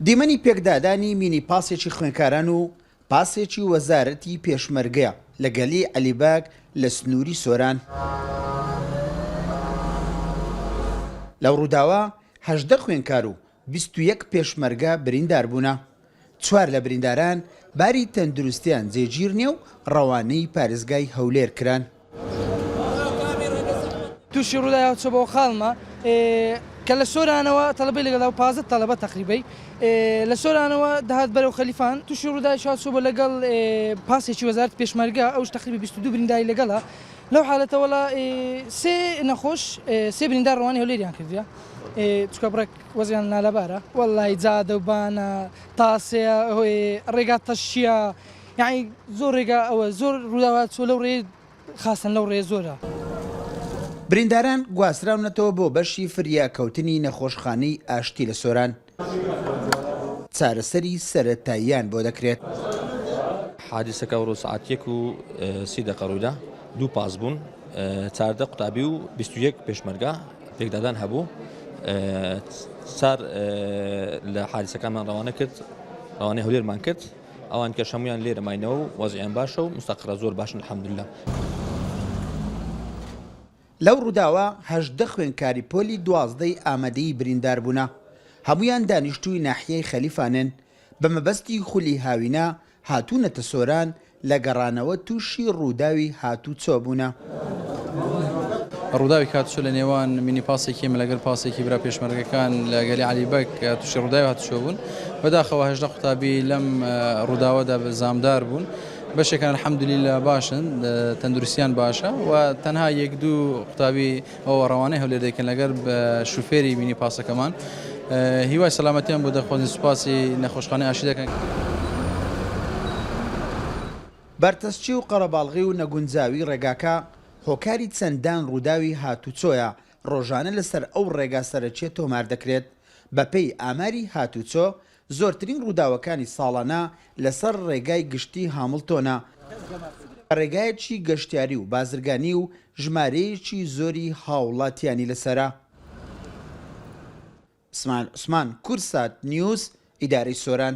دیمەنی پێکدادانی مینی پاسێکی خوێنکاران و پاسێکی وەزارەتی پێشمەرگەیە لە گەلی عەلیباگ لە سنووری سۆران. لەو ڕووداوە 18 خوێنکار و 21 پێشمەرگە بریندار بوونە. 4 لە برینداران باری تەندروستیان جێگیر نییە و ڕەوانەی پارێزگای هەولێر کران. تووشی ڕووداوە چۆ بۆ خاڵمە کە لە سۆرانەوە تەڵەبەی لەگەڵ پازە تەڵەبە تەقریبەی لە سۆرانەوە دەهات بەرەو خەلیفان تووشی ڕووداوی چۆ بۆ لەگەڵ پاسێکی وەزارەتی پێشمەرگە ئەوش تەقریبی 22 برینداری لەگەڵە. لەو حالەتەوەڵا سێ نەخۆش سێ بریندار ڕەوانەی هەولێریان کردووە چکە بڕێک وەزیان نالەبارە وەڵای جادە و بانە تاسەیە ڕێگا تەشیە یعنی زۆر ڕێگا ئەوە زۆر ڕووداوە چۆ لەو ڕێ خاستن لەو ڕێ زۆرە. برینداران گواستراونەتەوە بۆ بەشی فریاکەوتنی نەخۆشخانەی ئاشتی لە سۆران. چارەسەری سەرەتاییان بۆ دەکرێت. حادیسەکە ڕۆ سعات 1:30 ڕوویدا 2 پاس بوون 14 قوتابی و 21 پێشمەرگە پێکدادان هەبوو. سار لە حادیسەکانمان ڕەوانە کرد ڕەوانەی هەولێرمان کرد ئەوان کە هەمویان لێرە ماینەوە و وەزعیان باشە و مستەقرە زۆر باشن الحەمدوللا. لەو ڕووداوە 18 خوێنکاری پۆلی 12 ئامادەی بریندار بوونە. هەمویان دانیشتووی ناحیەی خەلیفانن بە مەبەستی خولی هاوینە هاتوونەتە سۆران لە گەڕانەوە تووشی ڕووداوی هاتوو چۆ بوونە. ڕووداوی کاتشۆ لە نێوان مینی پاسێکی لەگەڵ پاسێکی برا پێشمەرگەکان لە گەلی عەلیباگ تووشی ڕووداوی هاتوچۆ بوون بەداخەوە 18 قوتابی لەم ڕووداوەدا زامدار بوون بەشێکان الحەمدولیلا باشن تەندروستیان باشە و تەنها 1-2 قوتابی ئەوە ڕەوانەی هەولێر دەکەن لەگەر بە شوفێری مینی پاسەکەمان هیوای سەلامەتیان بۆ دەخوازین سوپاسی نەخۆشخانەی ئاشتی دەکەن. بەرتەسچی و قەرەباڵغی و نەگونجاوی ڕێگاکە هۆکاری چەندان ڕووداوی هاتوچۆیە ڕۆژانە لەسەر ئەو ڕێگا سەرەکیە تۆمار دەکرێت. بەپێی ئاماری هاتوچۆ زۆرترین ڕووداوەکانی ساڵانە لەسەر ڕێگای گشتی هامڵتۆنە ڕێگایەکی گەشتیاری و بازرگانی و ژمارەیەکی زۆری هاوڵاتیانی لەسەرە. عوسمان کورسات نیوز ئیدارەی سۆران.